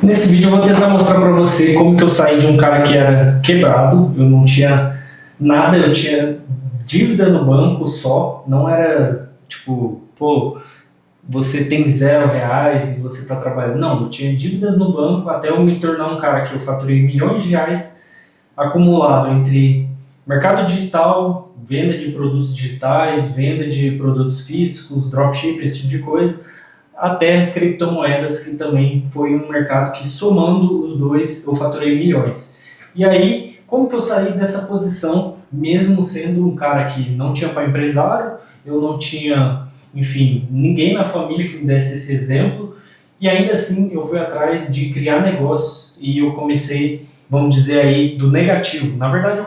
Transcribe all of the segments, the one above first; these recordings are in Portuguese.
Nesse vídeo eu vou tentar mostrar para você como que eu saí de um cara que era quebrado, eu não tinha nada, eu tinha dívida no banco só, não era tipo, pô, você tem R$ 0 e você está trabalhando. Não, eu tinha dívidas no banco até eu me tornar um cara que eu faturei milhões de reais acumulado entre mercado digital, venda de produtos digitais, venda de produtos físicos, dropship, esse tipo de coisa, até criptomoedas, que também foi um mercado que, somando os dois, eu faturei milhões. E aí, como que eu saí dessa posição, mesmo sendo um cara que não tinha pai empresário, eu não tinha, enfim, ninguém na família que me desse esse exemplo, e ainda assim eu fui atrás de criar negócio e eu comecei, vamos dizer aí, do negativo. Na verdade,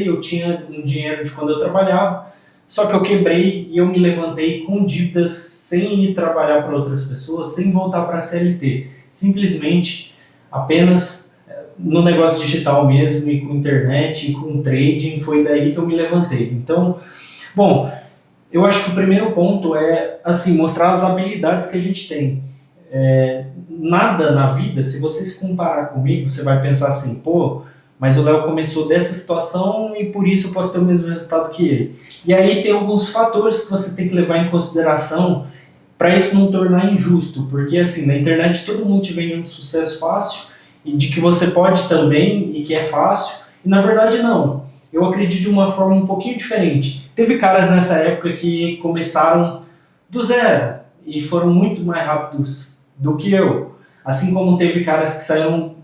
eu tinha um dinheiro de quando eu trabalhava, só que eu quebrei e eu me levantei com dívidas sem ir trabalhar para outras pessoas, sem voltar para a CLT. Simplesmente, apenas no negócio digital mesmo, e com internet, e com trading, foi daí que eu me levantei. Então, bom, eu acho que o primeiro ponto é, assim, mostrar as habilidades que a gente tem. Nada na vida, se você se comparar comigo, você vai pensar assim, pô, mas o Léo começou dessa situação e por isso eu posso ter o mesmo resultado que ele. E aí tem alguns fatores que você tem que levar em consideração para isso não tornar injusto, porque assim, na internet todo mundo te vende um sucesso fácil e de que você pode também e que é fácil, e na verdade não. Eu acredito de uma forma um pouquinho diferente. Teve caras nessa época que começaram do zero e foram muito mais rápidos do que eu. Assim como teve caras que saíram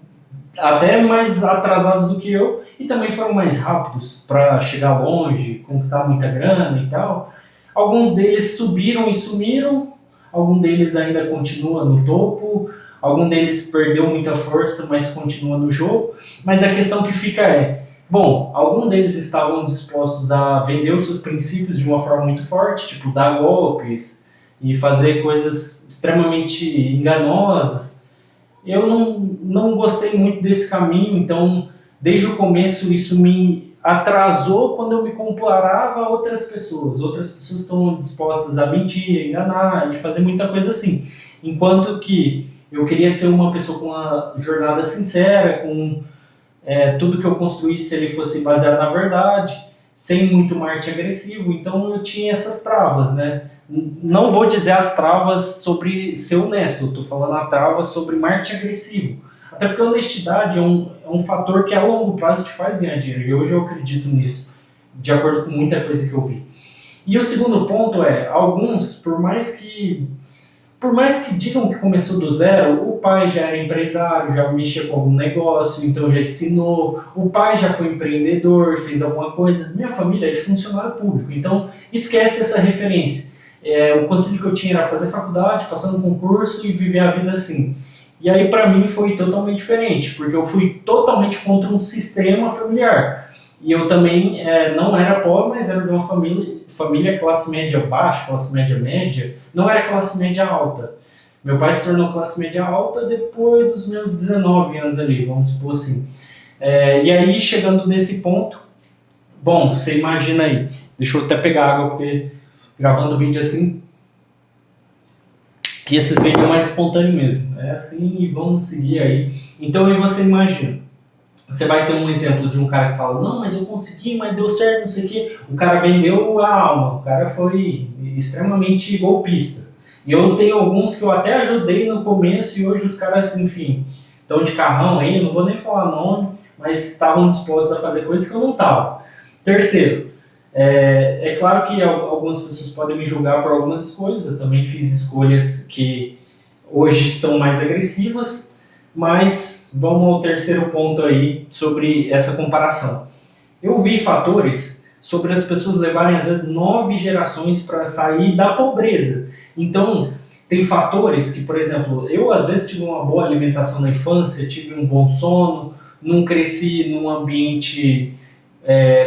até mais atrasados do que eu e também foram mais rápidos para chegar longe, conquistar muita grana e tal. Alguns deles subiram e sumiram, algum deles ainda continua no topo, algum deles perdeu muita força, mas continua no jogo. Mas a questão que fica é, bom, alguns deles estavam dispostos a vender os seus princípios de uma forma muito forte, tipo dar golpes e fazer coisas extremamente enganosas. Eu não gostei muito desse caminho, então desde o começo isso me atrasou quando eu me comparava a outras pessoas. Outras pessoas estão dispostas a mentir, a enganar e fazer muita coisa assim. Enquanto que eu queria ser uma pessoa com uma jornada sincera, com tudo que eu construísse ele fosse baseado na verdade, sem muito marketing agressivo, então eu tinha essas travas, né? Não vou dizer as travas sobre ser honesto, eu estou falando a trava sobre marketing agressivo. Até porque a honestidade é um fator que a longo prazo te faz ganhar dinheiro, e hoje eu acredito nisso, de acordo com muita coisa que eu vi. E o segundo ponto é, alguns, por mais que digam que começou do zero, o pai já era empresário, já mexia com algum negócio, então já ensinou, o pai já foi empreendedor, fez alguma coisa. Minha família é de funcionário público, então esquece essa referência. O conselho que eu tinha era fazer faculdade, passar no concurso e viver a vida assim. E aí para mim foi totalmente diferente, porque eu fui totalmente contra um sistema familiar. E eu também não era pobre, mas era de uma família classe média baixa, classe média média, não era classe média alta. Meu pai se tornou classe média alta depois dos meus 19 anos ali, vamos supor assim. E aí, chegando nesse ponto, bom, você imagina aí, deixa eu até pegar água, porque gravando vídeo assim, que esses vídeos é mais espontâneo mesmo. É assim e vamos seguir aí. Então aí você imagina. Você vai ter um exemplo de um cara que fala, não, mas eu consegui, mas deu certo, não sei o quê. O cara vendeu a alma, o cara foi extremamente golpista. E eu tenho alguns que eu até ajudei no começo e hoje os caras, enfim, estão de carrão aí, eu não vou nem falar nome, mas estavam dispostos a fazer coisas que eu não estava. Terceiro, é claro que algumas pessoas podem me julgar por algumas escolhas, eu também fiz escolhas que hoje são mais agressivas, mas vamos ao terceiro ponto aí sobre essa comparação. Eu vi fatores sobre as pessoas levarem às vezes 9 gerações para sair da pobreza. Então, tem fatores que, por exemplo, eu às vezes tive uma boa alimentação na infância, tive um bom sono, não cresci num ambiente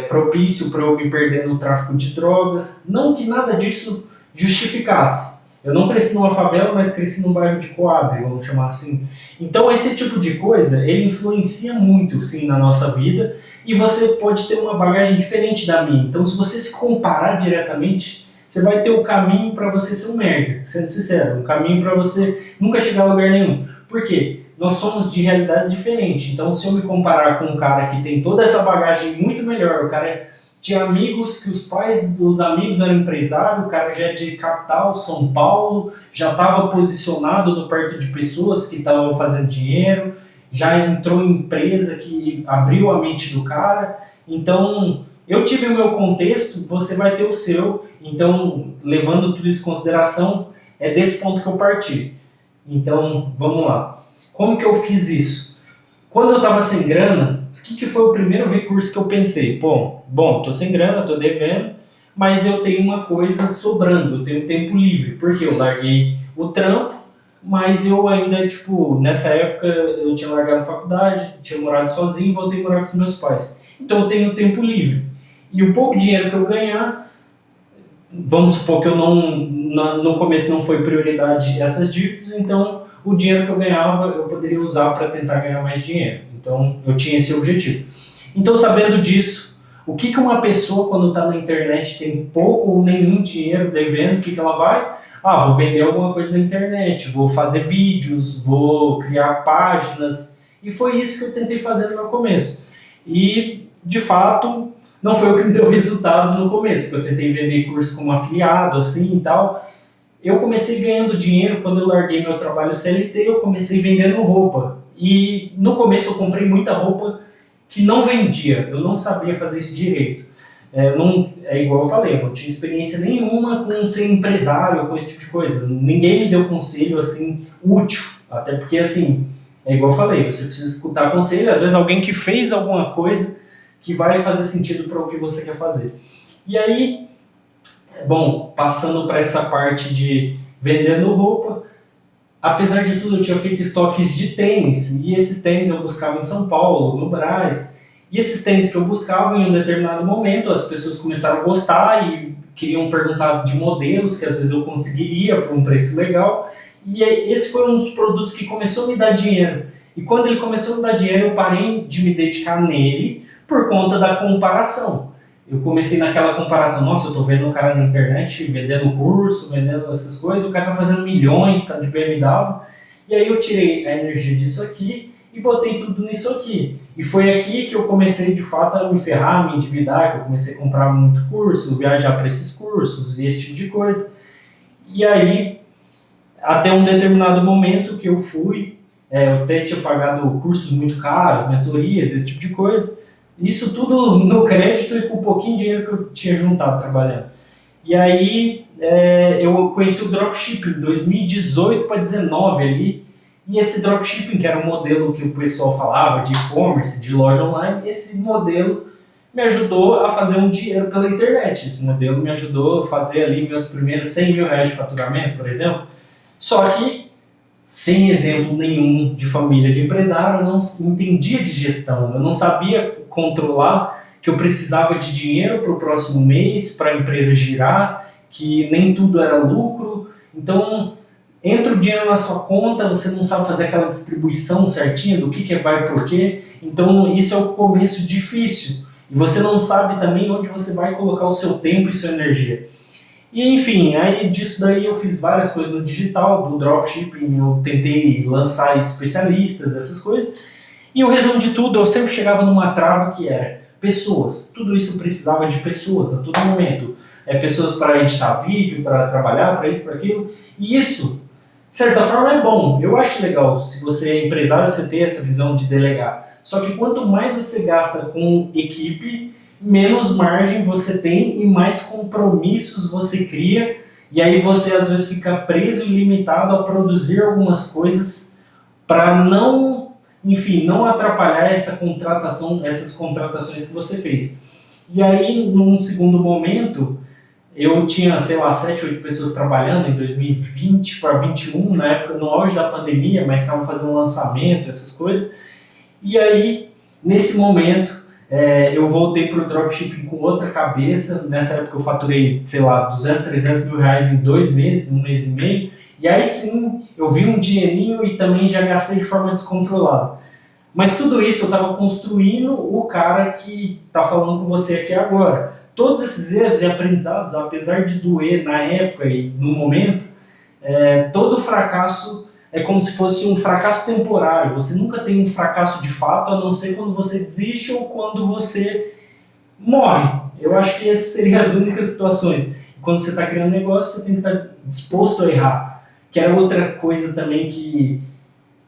propício para eu me perder no tráfico de drogas. Não que nada disso justificasse. Eu não cresci numa favela, mas cresci num bairro de Coab, vamos chamar assim. Então esse tipo de coisa, ele influencia muito, sim, na nossa vida, e você pode ter uma bagagem diferente da minha. Então se você se comparar diretamente, você vai ter o caminho para você ser um merda, sendo sincero, um caminho para você nunca chegar a lugar nenhum. Por quê? Nós somos de realidades diferentes. Então, se eu me comparar com um cara que tem toda essa bagagem muito melhor, o cara tinha amigos que os pais dos amigos eram empresários, o cara já é de capital, São Paulo, já estava posicionado no perto de pessoas que estavam fazendo dinheiro, já entrou em empresa que abriu a mente do cara. Então, eu tive o meu contexto, você vai ter o seu. Então, levando tudo isso em consideração, é desse ponto que eu parti. Então, vamos lá. Como que eu fiz isso? Quando eu estava sem grana, o que foi o primeiro recurso que eu pensei? Bom, tô sem grana, tô devendo, mas eu tenho uma coisa sobrando, eu tenho tempo livre, porque eu larguei o trampo, mas eu ainda, nessa época eu tinha largado a faculdade, tinha morado sozinho e voltei a morar com os meus pais. Então eu tenho tempo livre. E o pouco dinheiro que eu ganhar, vamos supor que eu no começo não foi prioridade essas dívidas, então o dinheiro que eu ganhava eu poderia usar para tentar ganhar mais dinheiro. Então eu tinha esse objetivo. Então, sabendo disso, o que uma pessoa quando está na internet tem pouco ou nenhum dinheiro devendo, o que ela vai? Vou vender alguma coisa na internet, vou fazer vídeos, vou criar páginas. E foi isso que eu tentei fazer no meu começo. E, de fato, não foi o que me deu resultado no começo, porque eu tentei vender curso como afiliado, assim e tal. Eu comecei ganhando dinheiro quando eu larguei meu trabalho CLT, eu comecei vendendo roupa. E no começo eu comprei muita roupa que não vendia, eu não sabia fazer isso direito. É igual eu falei, eu não tinha experiência nenhuma com ser empresário, com esse tipo de coisa. Ninguém me deu conselho assim útil, até porque assim, é igual eu falei, você precisa escutar conselho, às vezes alguém que fez alguma coisa que vai fazer sentido para o que você quer fazer. E aí, bom, passando para essa parte de vendendo roupa, apesar de tudo eu tinha feito estoques de tênis, e esses tênis eu buscava em São Paulo, no Brás, e esses tênis que eu buscava em um determinado momento, as pessoas começaram a gostar e queriam perguntar de modelos que às vezes eu conseguiria por um preço legal, e esse foi um dos produtos que começou a me dar dinheiro. E quando ele começou a me dar dinheiro, eu parei de me dedicar nele por conta da comparação. Eu comecei naquela comparação, nossa, eu tô vendo um cara na internet vendendo curso, vendendo essas coisas, o cara tá fazendo milhões, tá de BMW, e aí eu tirei a energia disso aqui e botei tudo nisso aqui. E foi aqui que eu comecei de fato a me ferrar, a me endividar, que eu comecei a comprar muito curso, viajar para esses cursos e esse tipo de coisa. E aí, até um determinado momento que eu fui, eu até tinha pagado cursos muito caros, mentorias, esse tipo de coisa. Isso tudo no crédito e com um pouquinho de dinheiro que eu tinha juntado trabalhando. E aí eu conheci o dropshipping em 2018 para 2019 ali. E esse dropshipping, que era um modelo que o pessoal falava de e-commerce, de loja online, esse modelo me ajudou a fazer um dinheiro pela internet. Esse modelo me ajudou a fazer ali meus primeiros 100 mil reais de faturamento, por exemplo. Só que, sem exemplo nenhum de família de empresário, eu não entendia de gestão, eu não sabia controlar que eu precisava de dinheiro para o próximo mês, para a empresa girar, que nem tudo era lucro. Então, entra o dinheiro na sua conta, você não sabe fazer aquela distribuição certinha do que vai por quê. Então, isso é o começo difícil. E você não sabe também onde você vai colocar o seu tempo e sua energia. E enfim, aí disso daí eu fiz várias coisas no digital, do dropshipping, eu tentei lançar especialistas, essas coisas. E o resumo de tudo, eu sempre chegava numa trava que era pessoas. Tudo isso eu precisava de pessoas a todo momento. Pessoas para editar vídeo, para trabalhar, para isso, para aquilo. E isso, de certa forma, é bom. Eu acho legal, se você é empresário, você ter essa visão de delegar. Só que quanto mais você gasta com equipe, menos margem você tem e mais compromissos você cria. E aí você às vezes fica preso e limitado a produzir algumas coisas para não atrapalhar essa contratação, essas contratações que você fez. E aí, num segundo momento, eu tinha, 7, 8 pessoas trabalhando em 2020 para 2021, na época, no auge da pandemia, mas estavam fazendo lançamento, essas coisas. E aí, nesse momento, eu voltei para o dropshipping com outra cabeça. Nessa época eu faturei, 200, 300 mil reais em 2 meses, 1 mês e meio. E aí sim, eu vi um dinheirinho e também já gastei de forma descontrolada. Mas tudo isso eu estava construindo o cara que está falando com você aqui agora. Todos esses erros e aprendizados, apesar de doer na época e no momento, todo fracasso é como se fosse um fracasso temporário. Você nunca tem um fracasso de fato, a não ser quando você desiste ou quando você morre. Eu acho que essas seriam as únicas situações. Quando você está criando negócio, você tem que estar disposto a errar. Que era outra coisa também que,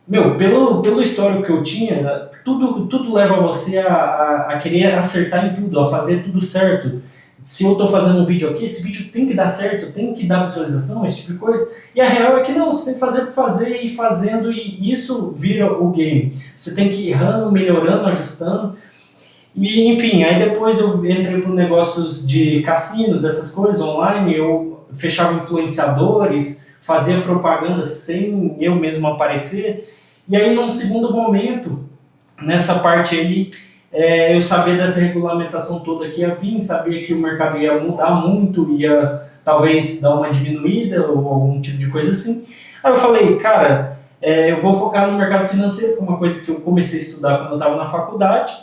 meu, pelo histórico que eu tinha, tudo leva você a querer acertar em tudo, a fazer tudo certo. Se eu estou fazendo um vídeo aqui, esse vídeo tem que dar certo, tem que dar visualização, esse tipo de coisa. E a real é que não, você tem que fazer por fazer e fazendo, e isso vira o game. Você tem que ir errando, melhorando, ajustando. E, enfim, aí depois eu entrei para negócios de cassinos, essas coisas online, eu fechava influenciadores, fazia propaganda sem eu mesmo aparecer. E aí, num segundo momento, nessa parte aí, eu sabia dessa regulamentação toda que ia vir, sabia que o mercado ia mudar muito, ia talvez dar uma diminuída ou algum tipo de coisa assim. Aí eu falei, cara, eu vou focar no mercado financeiro, que é uma coisa que eu comecei a estudar quando eu estava na faculdade,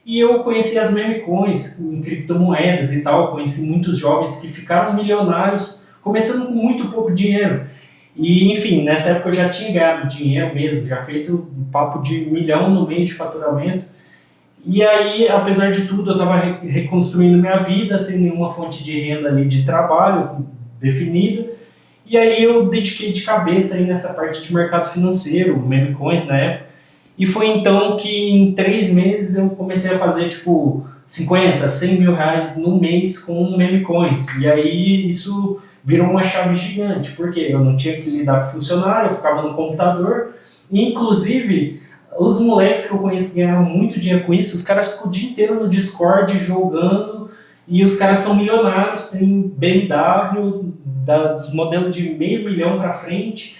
e eu conheci as meme coins em criptomoedas e tal, conheci muitos jovens que ficaram milionários começando com muito pouco dinheiro. E, enfim, nessa época eu já tinha ganhado dinheiro mesmo, já feito um papo de 1 milhão no mês de faturamento. E aí, apesar de tudo, eu estava reconstruindo minha vida sem nenhuma fonte de renda ali de trabalho definida. E aí eu dediquei de cabeça aí nessa parte de mercado financeiro, meme coins na época. E foi então que em 3 meses eu comecei a fazer tipo 50, 100 mil reais no mês com meme coins. E aí isso virou uma chave gigante, porque eu não tinha que lidar com funcionário, eu ficava no computador. E, inclusive, os moleques que eu conheço ganharam muito dinheiro com isso, os caras ficam o dia inteiro no Discord jogando, e os caras são milionários, tem BMW, dos modelos de 500 mil para frente,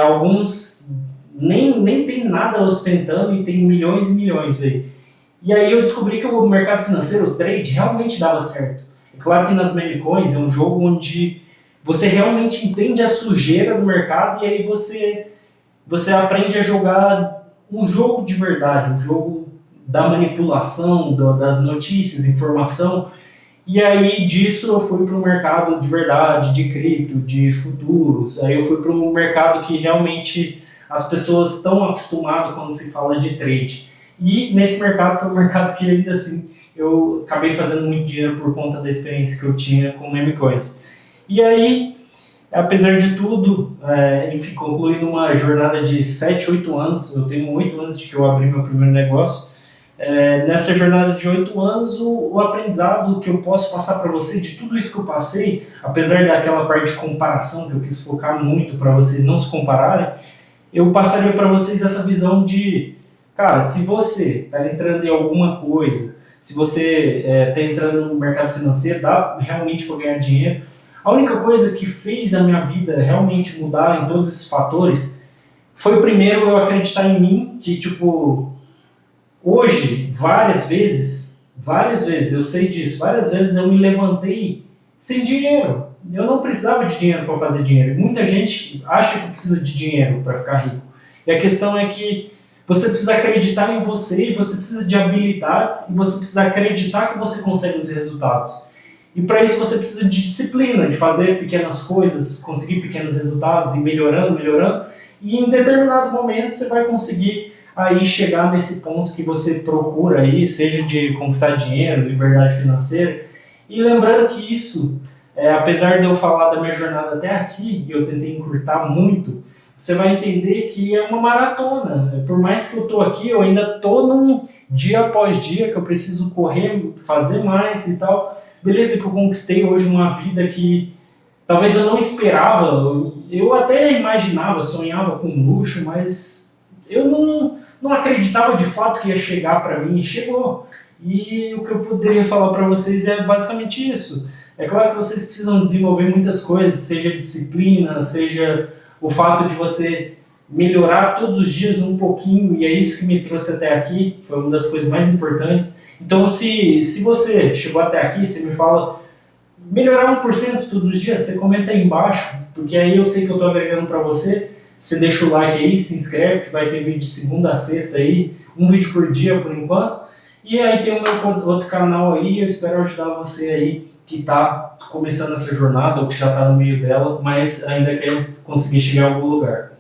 alguns nem tem nada ostentando e tem milhões e milhões aí. E aí eu descobri que o mercado financeiro, o trade, realmente dava certo. É claro que nas meme coins é um jogo onde você realmente entende a sujeira do mercado e aí você aprende a jogar um jogo de verdade, um jogo da manipulação, das notícias, informação. E aí disso eu fui para o mercado de verdade, de cripto, de futuros. Aí eu fui para um mercado que realmente as pessoas estão acostumadas quando se fala de trade. E nesse mercado foi um mercado que ainda assim eu acabei fazendo muito dinheiro por conta da experiência que eu tinha com meme coins. E aí, apesar de tudo, enfim, concluí numa jornada de 7, 8 anos, eu tenho 8 anos de que eu abri meu primeiro negócio. Nessa jornada de 8 anos, o aprendizado que eu posso passar para você de tudo isso que eu passei, apesar daquela parte de comparação que eu quis focar muito para vocês não se compararem, eu passaria para vocês essa visão de, cara, se você está entrando em alguma coisa, se você está entrando no mercado financeiro, dá realmente para ganhar dinheiro. A única coisa que fez a minha vida realmente mudar em todos esses fatores foi, primeiro, eu acreditar em mim, que, tipo, hoje, várias vezes, eu sei disso, várias vezes eu me levantei sem dinheiro. Eu não precisava de dinheiro para fazer dinheiro. Muita gente acha que precisa de dinheiro para ficar rico. E a questão é que você precisa acreditar em você, você precisa de habilidades e você precisa acreditar que você consegue os resultados. E para isso você precisa de disciplina, de fazer pequenas coisas, conseguir pequenos resultados e melhorando. E em determinado momento você vai conseguir aí chegar nesse ponto que você procura aí, seja de conquistar dinheiro, liberdade financeira. E lembrando que isso, apesar de eu falar da minha jornada até aqui, e eu tentei encurtar muito, você vai entender que é uma maratona. Por mais que eu estou aqui, eu ainda estou num dia após dia que eu preciso correr, fazer mais e tal. Beleza que eu conquistei hoje uma vida que talvez eu não esperava. Eu até imaginava, sonhava com luxo, mas eu não acreditava de fato que ia chegar para mim. Chegou. E o que eu poderia falar para vocês é basicamente isso. É claro que vocês precisam desenvolver muitas coisas, seja disciplina, seja o fato de você melhorar todos os dias um pouquinho, e é isso que me trouxe até aqui, foi uma das coisas mais importantes. Então, se você chegou até aqui, você me fala, melhorar 1% todos os dias, você comenta aí embaixo, porque aí eu sei que eu estou agregando para você. Você deixa o like aí, se inscreve, que vai ter vídeo de segunda a sexta aí, um vídeo por dia por enquanto. E aí tem o meu outro canal aí, eu espero ajudar você aí que tá começando essa jornada ou que já tá no meio dela, mas ainda quer conseguir chegar em algum lugar.